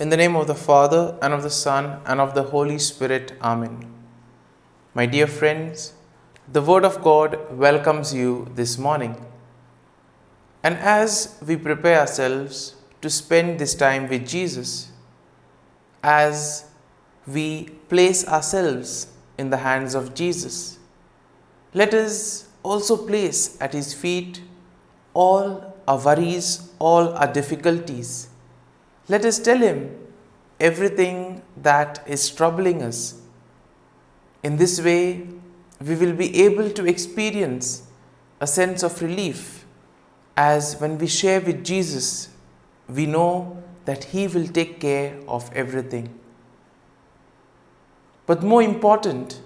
In the name of the Father, and of the Son, and of the Holy Spirit. Amen. My dear friends, the Word of God welcomes you this morning. And as we prepare ourselves to spend this time with Jesus, as we place ourselves in the hands of Jesus, let us also place at His feet all our worries, all our difficulties. Let us tell Him everything that is troubling us. In this way, we will be able to experience a sense of relief, as when we share with Jesus, we know that He will take care of everything. But more important,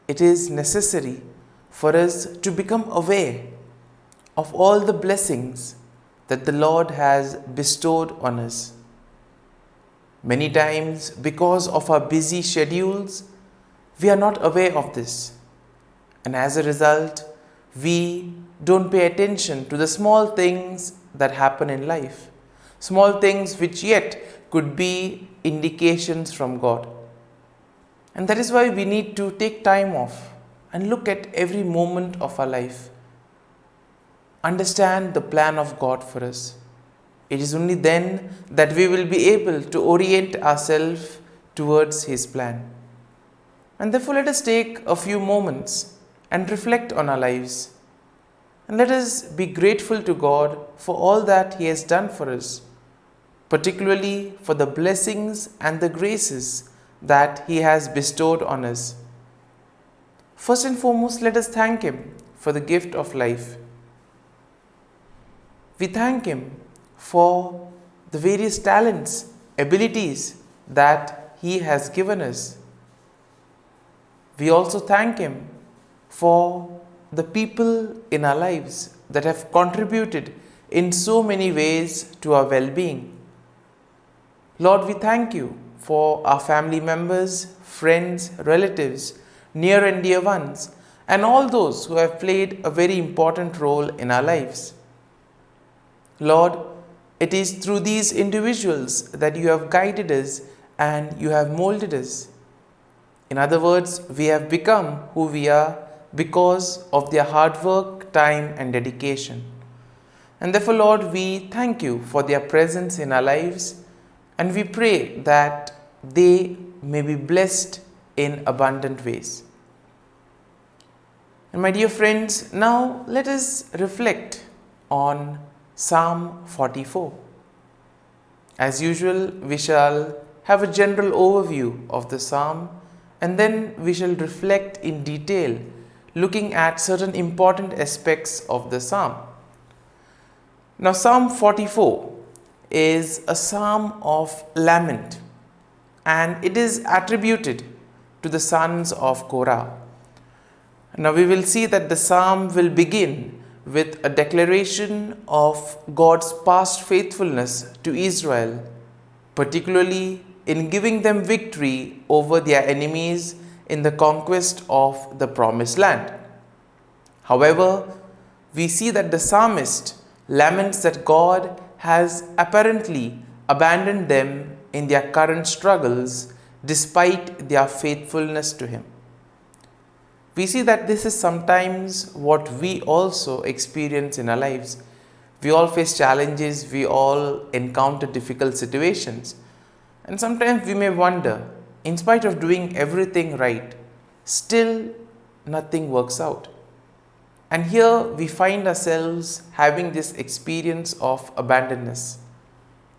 it is necessary for us to become aware of all the blessings that the Lord has bestowed on us. Many times, because of our busy schedules, we are not aware of this. And as a result, we don't pay attention to the small things that happen in life. Small things which yet could be indications from God. And that is why we need to take time off and look at every moment of our life. Understand the plan of God for us. It is only then that we will be able to orient ourselves towards His plan. And therefore, let us take a few moments and reflect on our lives. And let us be grateful to God for all that He has done for us, particularly for the blessings and the graces that He has bestowed on us. First and foremost, let us thank Him for the gift of life. We thank Him for the various talents, abilities that He has given us. We also thank Him for the people in our lives that have contributed in so many ways to our well-being. Lord, we thank You for our family members, friends, relatives, near and dear ones, and all those who have played a very important role in our lives. Lord, it is through these individuals that You have guided us and You have molded us. In other words, we have become who we are because of their hard work, time, and dedication. And therefore, Lord, we thank You for their presence in our lives, and we pray that they may be blessed in abundant ways. And my dear friends, now let us reflect on Psalm 44. As usual, we shall have a general overview of the psalm, and then we shall reflect in detail, looking at certain important aspects of the psalm. Now, Psalm 44 is a psalm of lament, and it is attributed to the sons of Korah. Now, we will see that the psalm will begin with a declaration of God's past faithfulness to Israel, particularly in giving them victory over their enemies in the conquest of the promised land. However, we see that the psalmist laments that God has apparently abandoned them in their current struggles despite their faithfulness to Him. We see that this is sometimes what we also experience in our lives. We all face challenges, we all encounter difficult situations. And sometimes we may wonder, in spite of doing everything right, still nothing works out. And here we find ourselves having this experience of abandonness.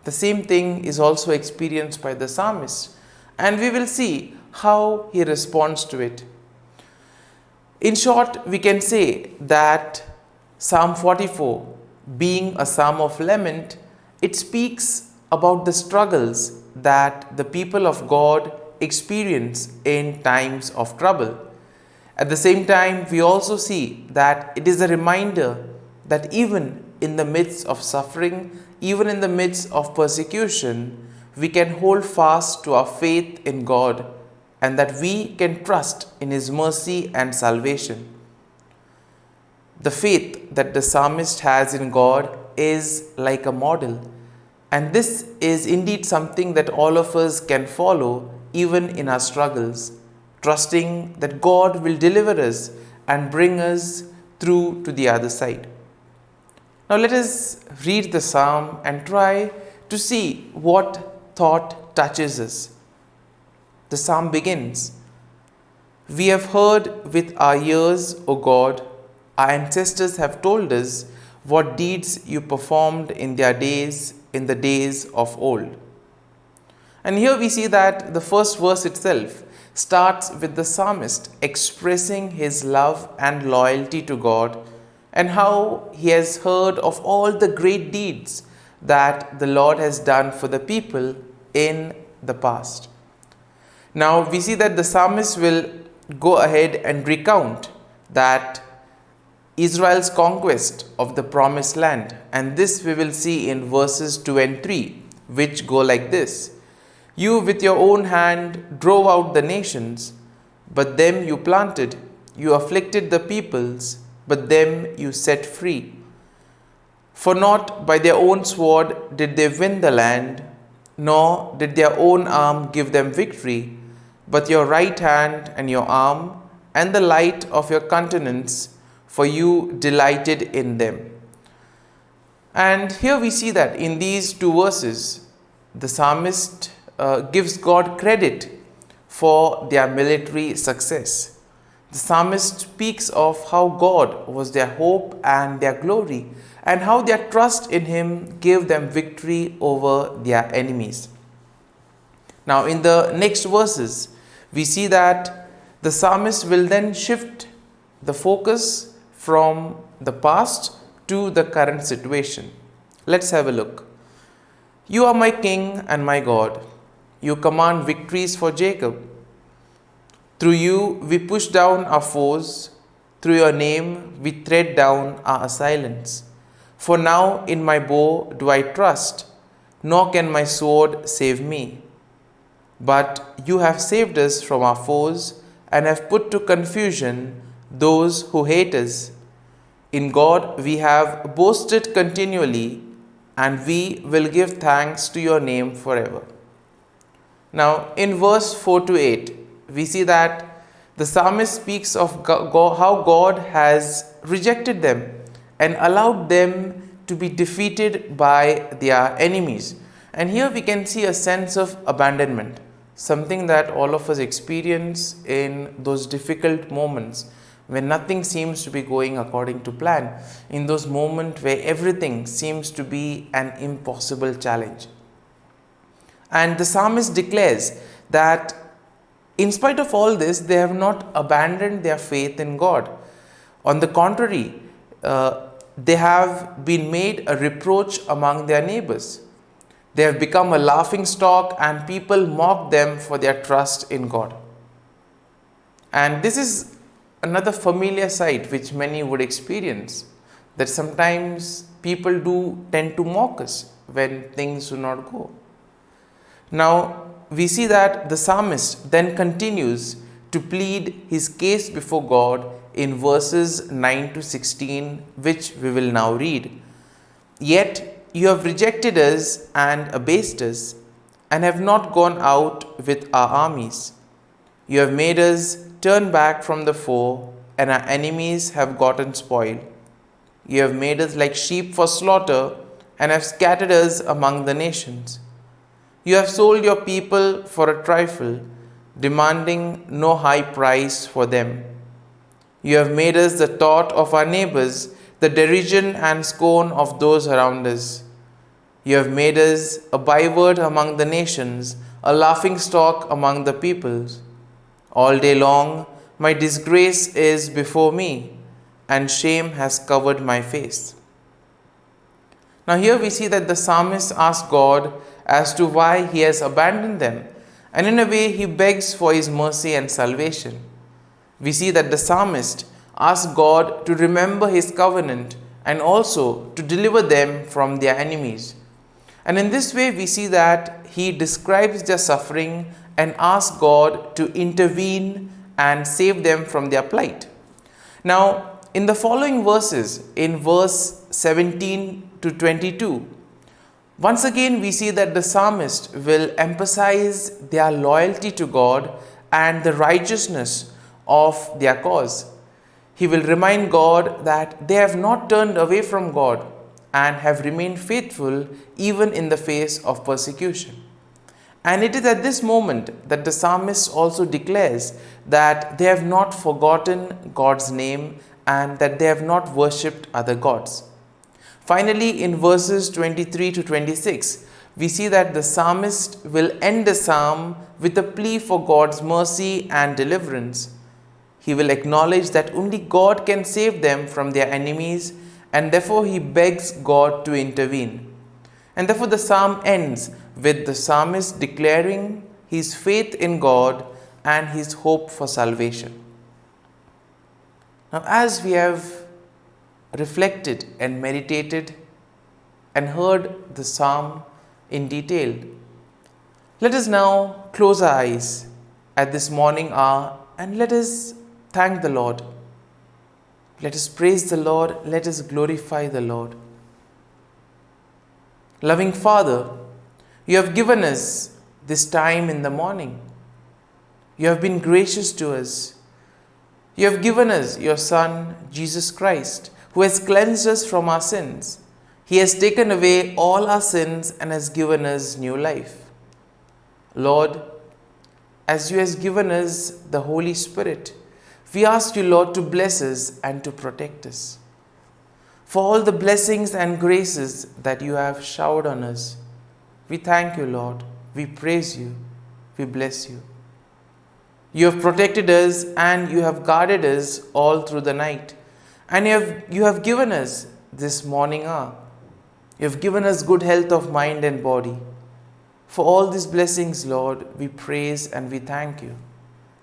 The same thing is also experienced by the psalmist, and we will see how he responds to it. In short, we can say that Psalm 44, being a psalm of lament, it speaks about the struggles that the people of God experience in times of trouble. At the same time, we also see that it is a reminder that even in the midst of suffering, even in the midst of persecution, we can hold fast to our faith in God, and that we can trust in His mercy and salvation. The faith that the psalmist has in God is like a model, And this is indeed something that all of us can follow even in our struggles, trusting that God will deliver us and bring us through to the other side. Now let us read the psalm and try to see what thought touches us. The psalm begins, "We have heard with our ears, O God, our ancestors have told us what deeds you performed in their days, in the days of old." And here we see that the first verse itself starts with the psalmist expressing his love and loyalty to God and how he has heard of all the great deeds that the Lord has done for the people in the past. Now we see that the psalmist will go ahead and recount that Israel's conquest of the promised land, and this we will see in verses 2 and 3, which go like this. "You with your own hand drove out the nations, but them you planted. You afflicted the peoples, but them you set free. For not by their own sword did they win the land, nor did their own arm give them victory, but your right hand and your arm and the light of your countenance, for you delighted in them." And here we see that in these two verses, the psalmist gives God credit for their military success. The psalmist speaks of how God was their hope and their glory, and how their trust in Him gave them victory over their enemies. Now in the next verses, we see that the psalmist will then shift the focus from the past to the current situation. Let's have a look. "You are my King and my God. You command victories for Jacob. Through you we push down our foes. Through your name we tread down our assailants. For now in my bow do I trust, nor can my sword save me. But you have saved us from our foes and have put to confusion those who hate us. In God we have boasted continually, and we will give thanks to your name forever." Now in verse 4 to 8, we see that the psalmist speaks of how God has rejected them and allowed them to be defeated by their enemies. And here we can see a sense of abandonment, something that all of us experience in those difficult moments when nothing seems to be going according to plan, in those moments where everything seems to be an impossible challenge. And the psalmist declares that in spite of all this, they have not abandoned their faith in God. On the contrary, they have been made a reproach among their neighbors. They have become a laughing stock, and people mock them for their trust in God. And this is another familiar sight which many would experience, that sometimes people do tend to mock us when things do not go. Now we see that the psalmist then continues to plead his case before God in verses 9 to 16, which we will now read. "Yet you have rejected us and abased us, and have not gone out with our armies. You have made us turn back from the foe, and our enemies have gotten spoil. You have made us like sheep for slaughter, and have scattered us among the nations. You have sold your people for a trifle, demanding no high price for them. You have made us the thought of our neighbors, the derision and scorn of those around us. You have made us a byword among the nations, a laughing stock among the peoples. All day long my disgrace is before me, and shame has covered my face." Now here we see that the psalmist asks God as to why he has abandoned them, and in a way he begs for his mercy and salvation. We see that the psalmist asks God to remember his covenant and also to deliver them from their enemies. And in this way we see that he describes their suffering and asks God to intervene and save them from their plight. Now in the following verses, in verse 17 to 22, Once again, we see that the psalmist will emphasize their loyalty to God and the righteousness of their cause. He will remind God that they have not turned away from God and have remained faithful even in the face of persecution. And it is at this moment that the psalmist also declares that they have not forgotten God's name and that they have not worshipped other gods. Finally, in verses 23 to 26, we see that the psalmist will end the psalm with a plea for God's mercy and deliverance. He will acknowledge that only God can save them from their enemies, and therefore he begs God to intervene. And therefore the psalm ends with the psalmist declaring his faith in God and his hope for salvation. Now, as we have reflected and meditated and heard the psalm in detail, let us now close our eyes at this morning hour and let us thank the Lord. Let us praise the Lord. Let us glorify the Lord. Loving Father, you have given us this time in the morning. You have been gracious to us. You have given us your Son, Jesus Christ, who has cleansed us from our sins. He has taken away all our sins and has given us new life. Lord, as you have given us the Holy Spirit, we ask you, Lord, to bless us and to protect us. For all the blessings and graces that you have showered on us, we thank you, Lord. We praise you. We bless you. You have protected us and you have guarded us all through the night. And you have given us this morning hour. You have given us good health of mind and body. For all these blessings, Lord, we praise and we thank you.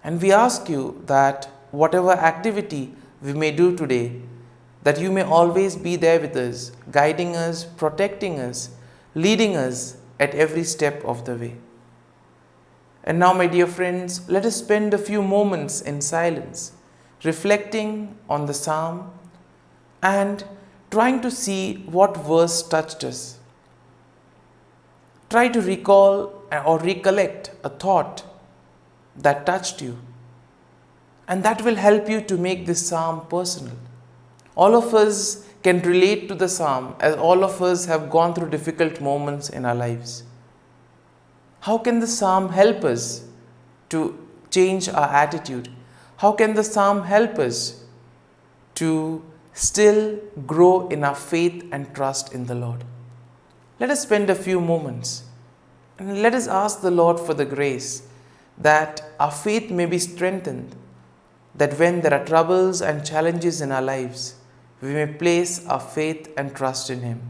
And we ask you that whatever activity we may do today, that you may always be there with us, guiding us, protecting us, leading us at every step of the way. And now, my dear friends, let us spend a few moments in silence, reflecting on the psalm and trying to see what verse touched us. Try to recall or recollect a thought that touched you, and that will help you to make this psalm personal. All of us can relate to the psalm, as all of us have gone through difficult moments in our lives. How can the psalm help us to change our attitude? How can the psalm help us to still grow in our faith and trust in the Lord? Let us spend a few moments and let us ask the Lord for the grace that our faith may be strengthened, that when there are troubles and challenges in our lives, we may place our faith and trust in Him.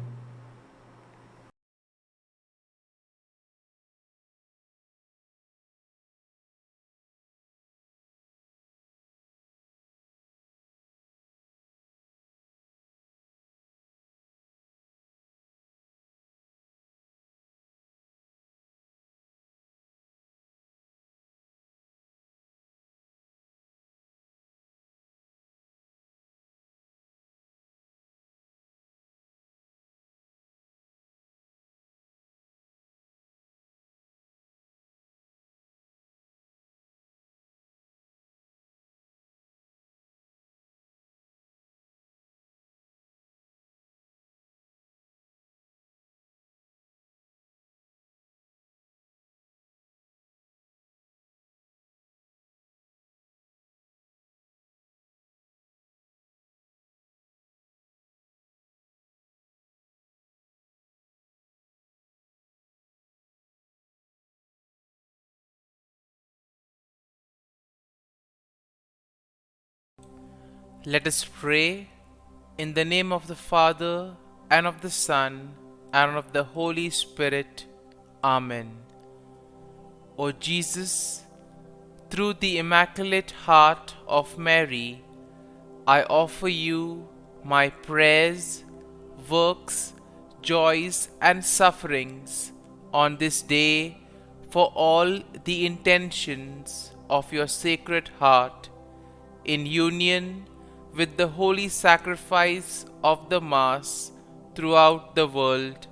Let us pray in the name of the Father, and of the Son, and of the Holy Spirit. Amen. O Jesus, through the Immaculate Heart of Mary, I offer you my prayers, works, joys, and sufferings on this day for all the intentions of your Sacred Heart, in union with the holy sacrifice of the Mass throughout the world,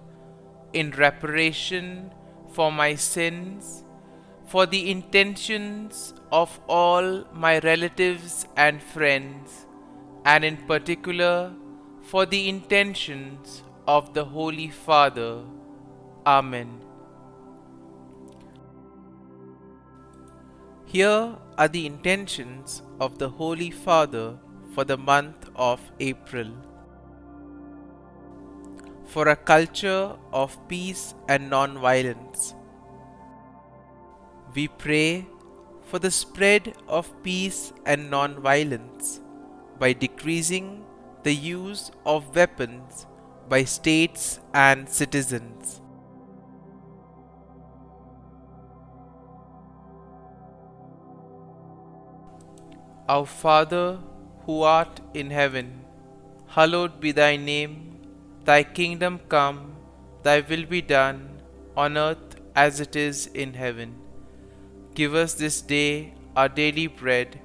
in reparation for my sins, for the intentions of all my relatives and friends, and in particular for the intentions of the Holy Father. Amen. Here are the intentions of the Holy Father for the month of April. For a culture of peace and non-violence. We pray for the spread of peace and non-violence by decreasing the use of weapons by states and citizens. Our Father, who art in heaven, hallowed be thy name. Thy kingdom come, thy will be done, on earth as it is in heaven. Give us this day our daily bread,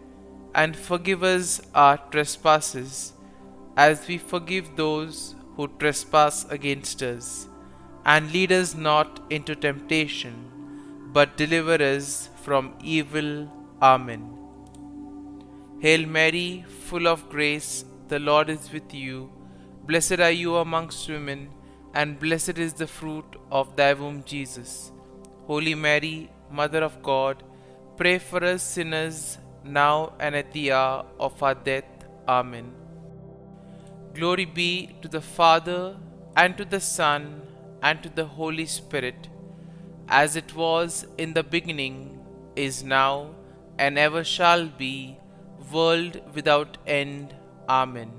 and forgive us our trespasses, as we forgive those who trespass against us. And lead us not into temptation, but deliver us from evil. Amen. Hail Mary, full of grace, the Lord is with you. Blessed are you amongst women, and blessed is the fruit of thy womb, Jesus. Holy Mary, Mother of God, pray for us sinners, now and at the hour of our death. Amen. Glory be to the Father, and to the Son, and to the Holy Spirit, as it was in the beginning, is now, and ever shall be, world without end. Amen.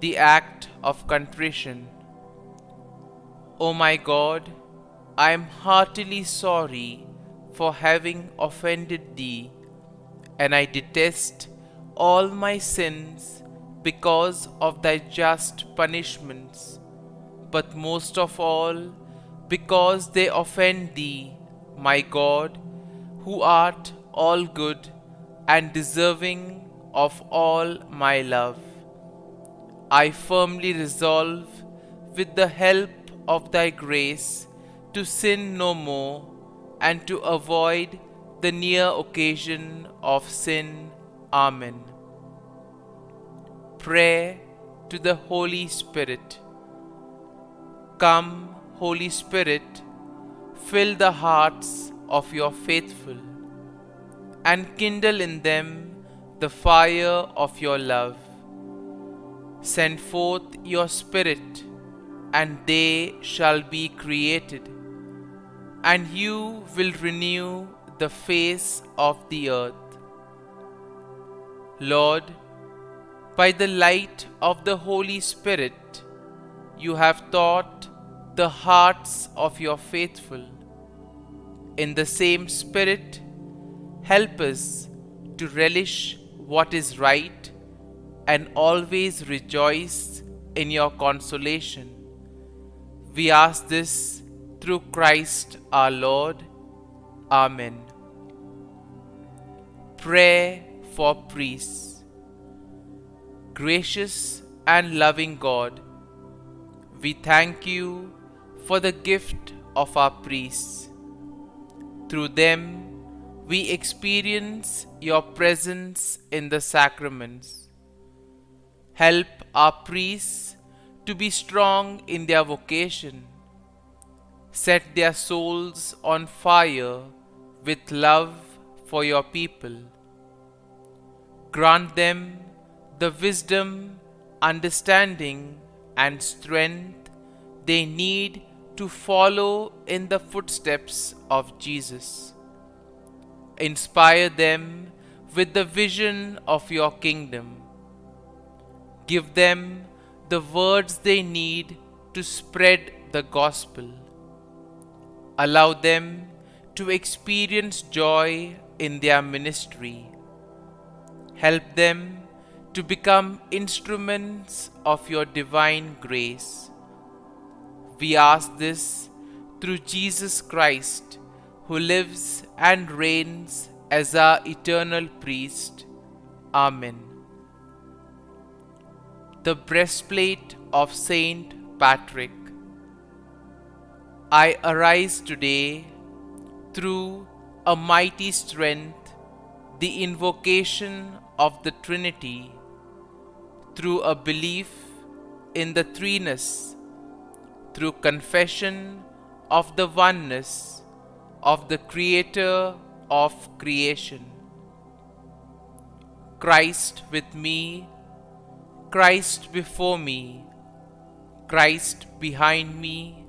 The act of contrition. O my God, I am heartily sorry for having offended thee, and I detest all my sins because of thy just punishments, but most of all because they offend thee, my God, who art all good and deserving of all my love. I firmly resolve, with the help of thy grace, to sin no more, and to avoid the near occasion of sin. Amen. Prayer to the Holy Spirit. Come, Holy Spirit, fill the hearts of your faithful, and kindle in them the fire of your love. Send forth your Spirit, and they shall be created, and you will renew the face of the earth. Lord, by the light of the Holy Spirit, you have taught the hearts of your faithful. In the same Spirit, help us to relish what is right and always rejoice in your consolation. We ask this through Christ our Lord. Amen. Prayer for priests. Gracious and loving God, we thank you for the gift of our priests. Through them, we experience your presence in the sacraments. Help our priests to be strong in their vocation. Set their souls on fire with love for your people. Grant them the wisdom, understanding, and strength they need to follow in the footsteps of Jesus. Inspire them with the vision of your kingdom. Give them the words they need to spread the gospel. Allow them to experience joy in their ministry. Help them to become instruments of your divine grace. We ask this through Jesus Christ, who lives and reigns as our eternal priest. Amen. The breastplate of Saint Patrick. I arise today through a mighty strength, the invocation of the Trinity, through a belief in the threeness, through confession of the oneness of the Creator of creation. Christ with me, Christ before me, Christ behind me,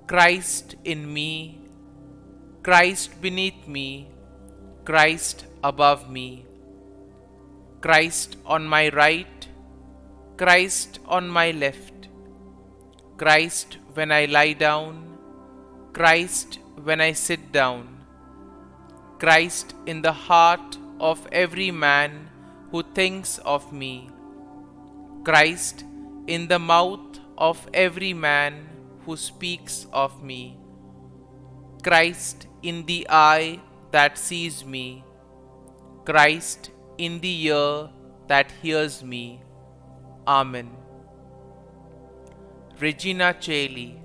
Christ in me, Christ beneath me, Christ above me, Christ on my right, Christ on my left, Christ when I lie down, Christ when I sit down, Christ in the heart of every man who thinks of me, Christ in the mouth of every man who speaks of me, Christ in the eye that sees me, Christ in the ear that hears me. Amen. Regina Caeli.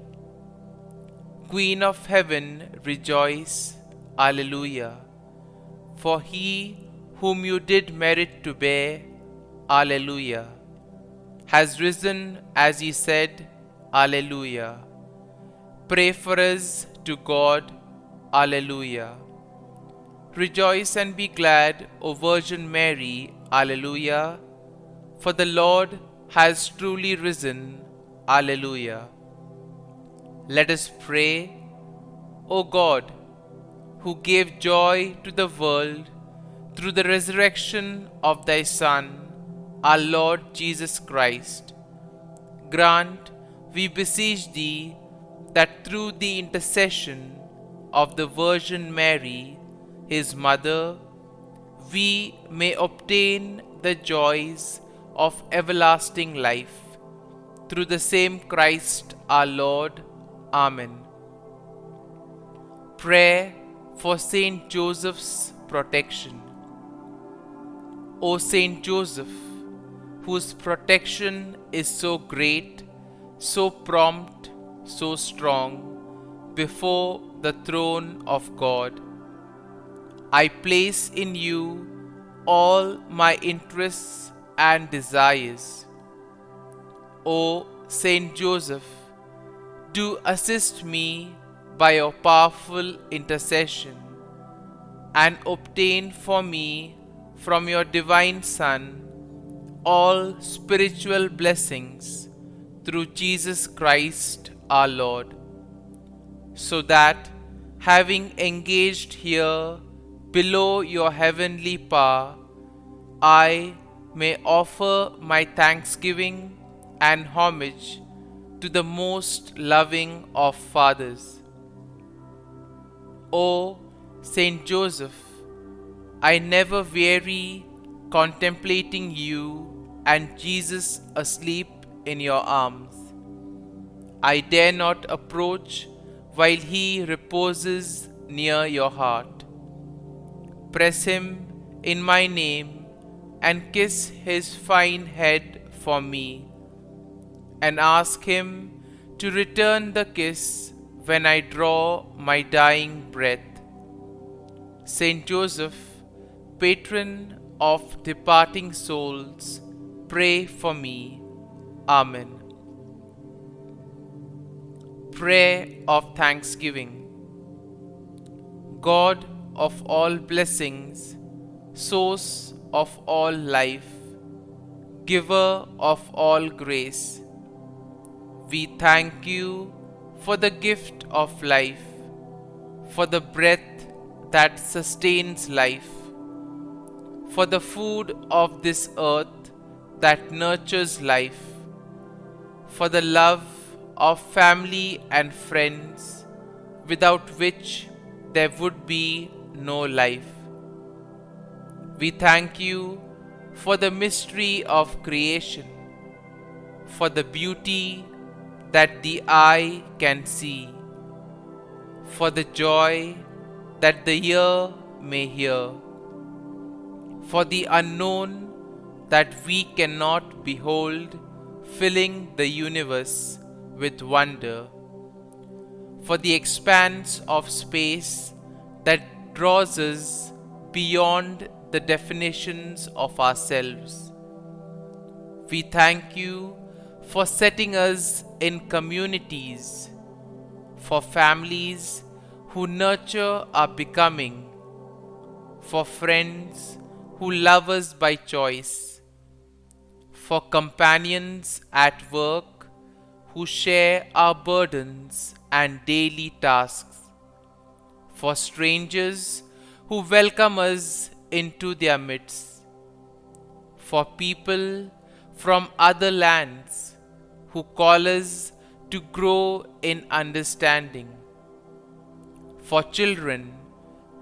Queen of heaven, rejoice. Alleluia. For he whom you did merit to bear, Alleluia, has risen as he said, Alleluia. Pray for us to God, Alleluia. Rejoice and be glad, O Virgin Mary, Alleluia, for the Lord has truly risen, Alleluia. Let us pray. O God, who gave joy to the world through the resurrection of thy Son, our Lord Jesus Christ, grant, we beseech thee, that through the intercession of the Virgin Mary, his mother, we may obtain the joys of everlasting life. Through the same Christ our Lord. Amen. Prayer for Saint Joseph's protection. O Saint Joseph, whose protection is so great, so prompt, so strong, before the throne of God, I place in you all my interests and desires. O Saint Joseph, do assist me by your powerful intercession, and obtain for me from your divine Son all spiritual blessings through Jesus Christ our Lord, so that, having engaged here below your heavenly power, I may offer my thanksgiving and homage to the most loving of fathers. O Saint Joseph, I never weary contemplating you and Jesus asleep in your arms. I dare not approach while he reposes near your heart. Press him in my name and kiss his fine head for me, and ask him to return the kiss when I draw my dying breath. Saint Joseph, patron of departing souls, pray for me. Amen. Prayer of Thanksgiving. God of all blessings, source of all life, giver of all grace, we thank you for the gift of life, for the breath that sustains life, for the food of this earth that nurtures life, for the love of family and friends, without which there would be no life. We thank you for the mystery of creation, for the beauty that the eye can see, for the joy that the ear may hear, for the unknown that we cannot behold, filling the universe with wonder, for the expanse of space that draws us beyond the definitions of ourselves. We thank you for setting us in communities, for families who nurture our becoming, for friends who love us by choice, for companions at work who share our burdens and daily tasks, for strangers who welcome us into their midst, for people from other lands who call us to grow in understanding, for children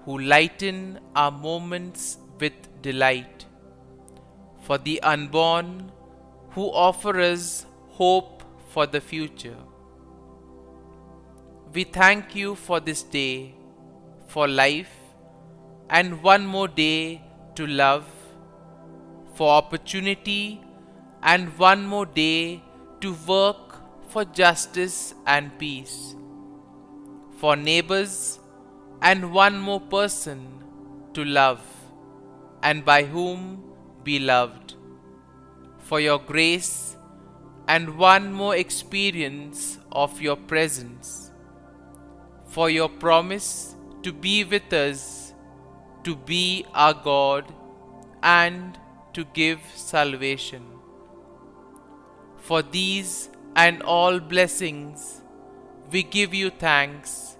who lighten our moments with delight, for the unborn who offer us hope for the future. We thank you for this day, for life, and one more day to love, for opportunity, and one more day to work for justice and peace, for neighbors, and one more person to love, and by whom be loved, for your grace, and one more experience of your presence, for your promise to be with us, to be our God, and to give salvation. For these and all blessings, we give you thanks,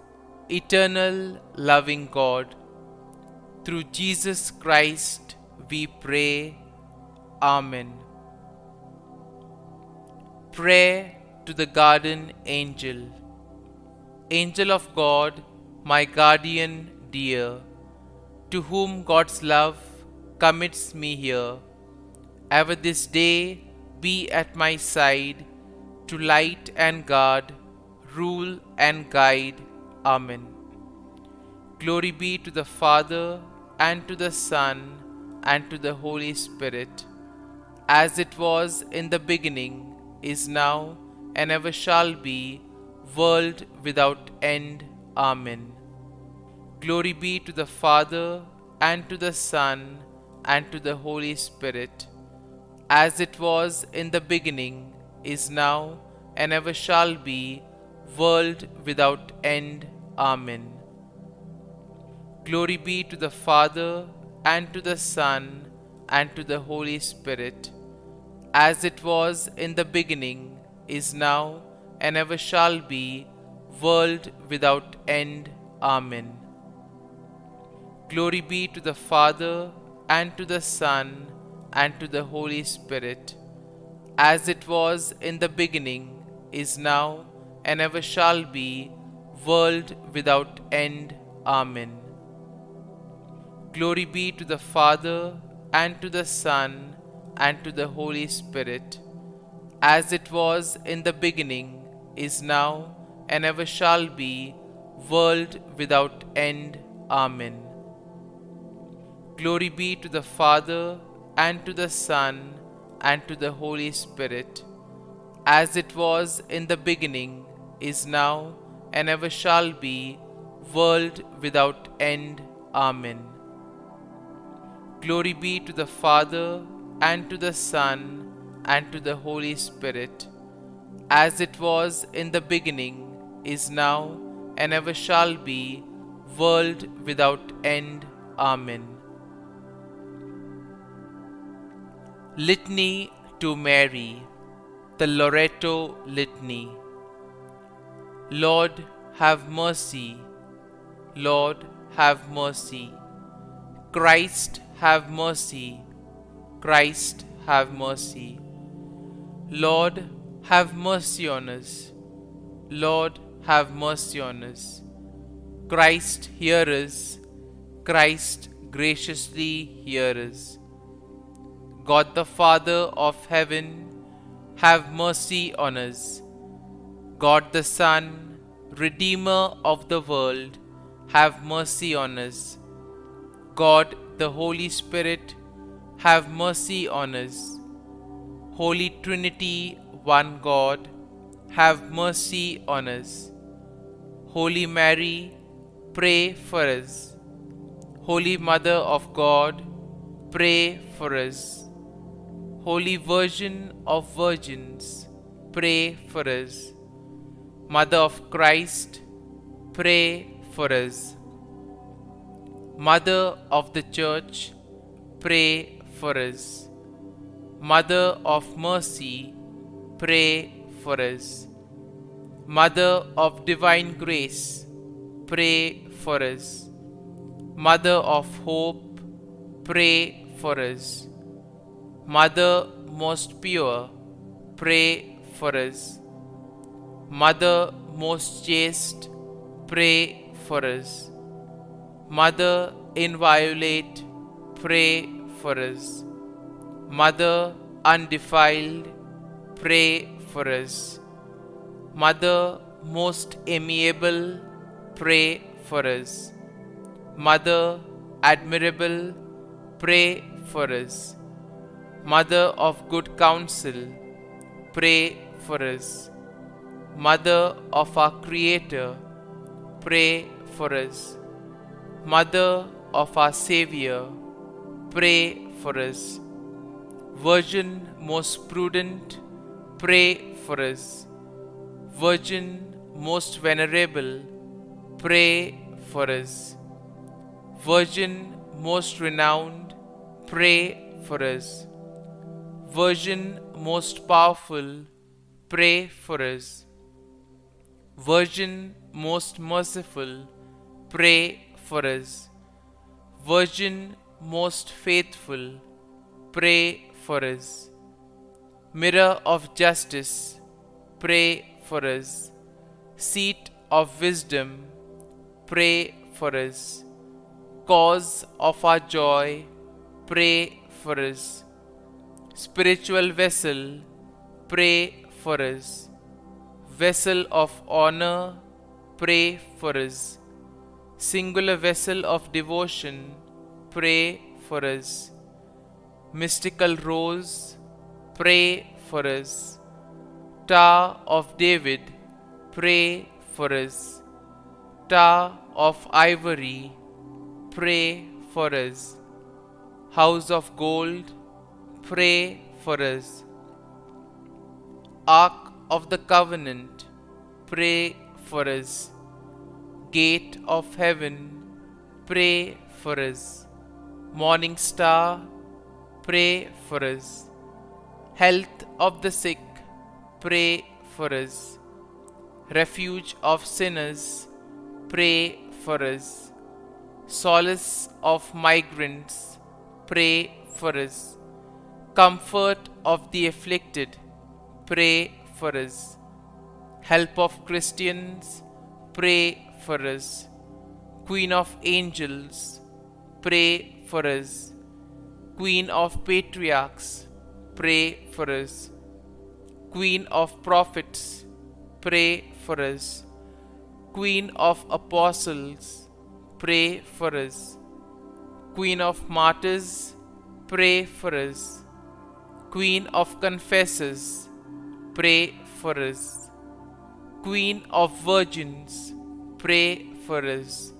eternal loving God. Through Jesus Christ we pray. Amen. Prayer to the Garden Angel. Angel of God, my guardian dear, to whom God's love commits me here, ever this day be at my side, to light and guard, rule and guide. Amen. Glory be to the Father, and to the Son, and to the Holy Spirit, as it was in the beginning, is now, and ever shall be, world without end. Amen. Glory be to the Father, and to the Son, and to the Holy Spirit, as it was in the beginning, is now, and ever shall be, world without end. Amen. Glory be to the Father, and to the Son, and to the Holy Spirit, as it was in the beginning, is now, and ever shall be, world without end. Amen. Glory be to the Father, and to the Son, and to the Holy Spirit, as it was in the beginning, is now, and ever shall be, world without end. Amen. Glory be to the Father, and to the Son, and to the Holy Spirit, as it was in the beginning, is now, and ever shall be, world without end. Amen. Glory be to the Father, and to the Son, and to the Holy Spirit, as it was in the beginning, is now, and ever shall be, world without end. Amen. Glory be to the Father, and to the Son, and to the Holy Spirit, as it was in the beginning, is now, and ever shall be, world without end. Amen. Litany to Mary, the Loreto Litany. Lord, have mercy. Lord, have mercy. Christ, have mercy. Christ, have mercy. Lord, have mercy on us. Lord, have mercy on us. Christ, hear us. Christ, graciously hear us. God the Father of heaven, have mercy on us. God the Son, Redeemer of the world, have mercy on us. God the Holy Spirit, have mercy on us. Holy Trinity, one God, have mercy on us. Holy Mary, pray for us. Holy Mother of God, pray for us. Holy Virgin of Virgins, pray for us. Mother of Christ, pray for us. Mother of the Church, pray for us. Mother of Mercy, pray for us. Mother of Divine Grace, pray for us. Mother of Hope, pray for us. Mother most pure, pray for us. Mother most chaste, pray for us. Mother inviolate, pray for us. Mother undefiled, pray for us. Mother most amiable, pray for us. Mother admirable, pray for us. Mother of good counsel, pray for us. Mother of our Creator, pray for us. Mother of our Savior, pray for us. Virgin most prudent, pray for us. Virgin most venerable, pray for us. Virgin most renowned, pray for us. Virgin most powerful, pray for us. Virgin most merciful, pray for us. Virgin most faithful, pray for us. Mirror of justice, pray for us. Seat of wisdom, pray for us. Cause of our joy, pray for us. Spiritual vessel, pray for us. Vessel of honor, pray for us. Singular vessel of devotion, pray for us. Mystical rose, pray for us. Tower of David, pray for us. Tower of ivory, pray for us. House of gold, pray for us. Ark of the Covenant, pray for us. Gate of heaven, pray for us. Morning star, pray for us. Health of the sick, pray for us. Refuge of sinners, pray for us. Solace of migrants, pray for us. Comfort of the afflicted, pray for us. Help of Christians, pray for us. Queen of angels, pray for us. Queen of patriarchs, pray for us. Queen of prophets, pray for us. Queen of apostles, pray for us. Queen of martyrs, pray for us. Queen of confessors, pray for us. Queen of virgins, pray for us.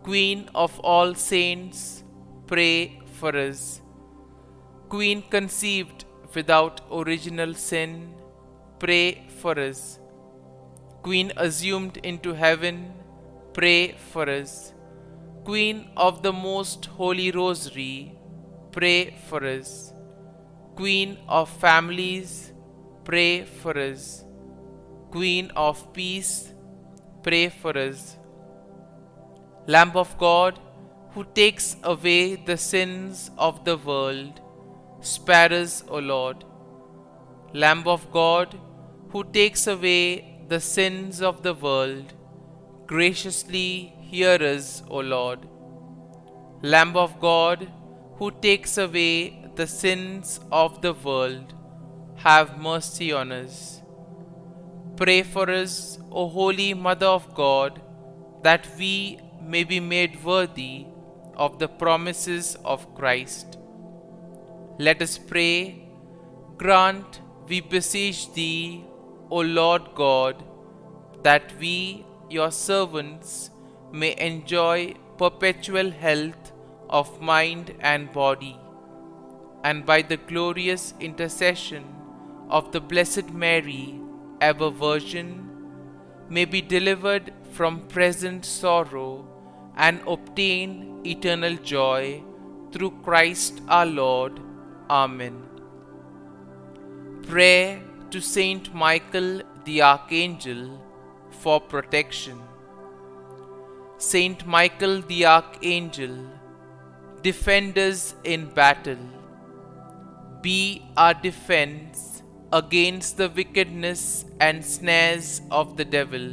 Queen of all saints, pray for us. Queen conceived without original sin, pray for us. Queen assumed into heaven, pray for us. Queen of the Most Holy Rosary, pray for us. Queen of families, pray for us. Queen of peace, pray for us. Lamb of God, who takes away the sins of the world, spare us, O Lord. Lamb of God, who takes away the sins of the world, graciously hear us, O Lord. Lamb of God, who takes away the sins of the world, have mercy on us. Pray for us, O Holy Mother of God, that we may be made worthy of the promises of Christ. Let us pray. Grant, we beseech Thee, O Lord God, that we, your servants may enjoy perpetual health of mind and body, and by the glorious intercession of the Blessed Mary, ever Virgin, may be delivered from present sorrow and obtain eternal joy through Christ our Lord. Amen. Prayer to Saint Michael the Archangel for protection. Saint Michael the Archangel, defend us in battle. Be our defense against the wickedness and snares of the devil.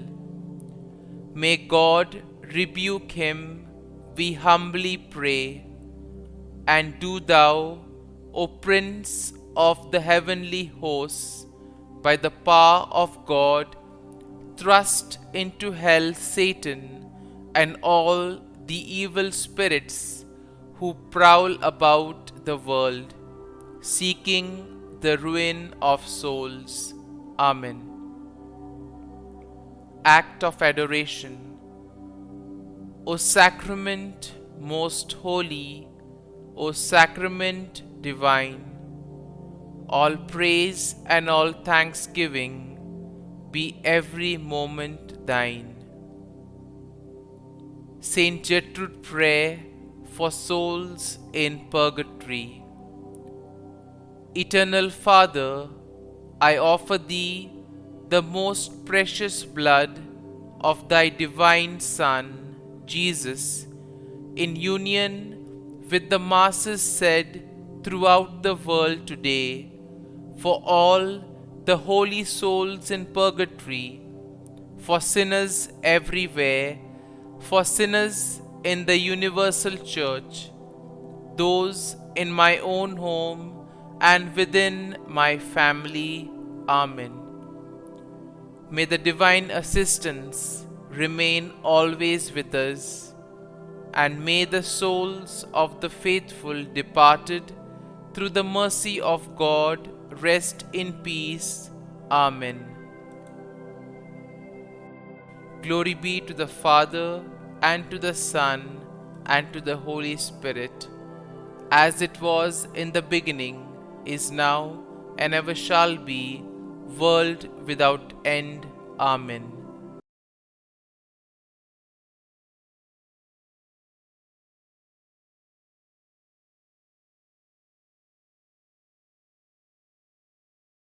May God rebuke him, we humbly pray. And do thou, O Prince of the heavenly hosts, by the power of God, thrust into hell Satan and all the evil spirits who prowl about the world, seeking the ruin of souls. Amen. Act of Adoration. O Sacrament most holy, O Sacrament divine, all praise and all thanksgiving be every moment thine. Saint Gertrude Prayer for souls in purgatory. Eternal Father, I offer Thee the most precious blood of Thy divine Son, Jesus, in union with the masses said throughout the world today, for all the holy souls in purgatory, for sinners everywhere, for sinners in the universal church, those in my own home and within my family. Amen. May the divine assistance remain always with us, and may the souls of the faithful departed through the mercy of God rest in peace. Amen. Glory be to the Father, and to the Son, and to the Holy Spirit, as it was in the beginning, is now, and ever shall be, world without end. Amen.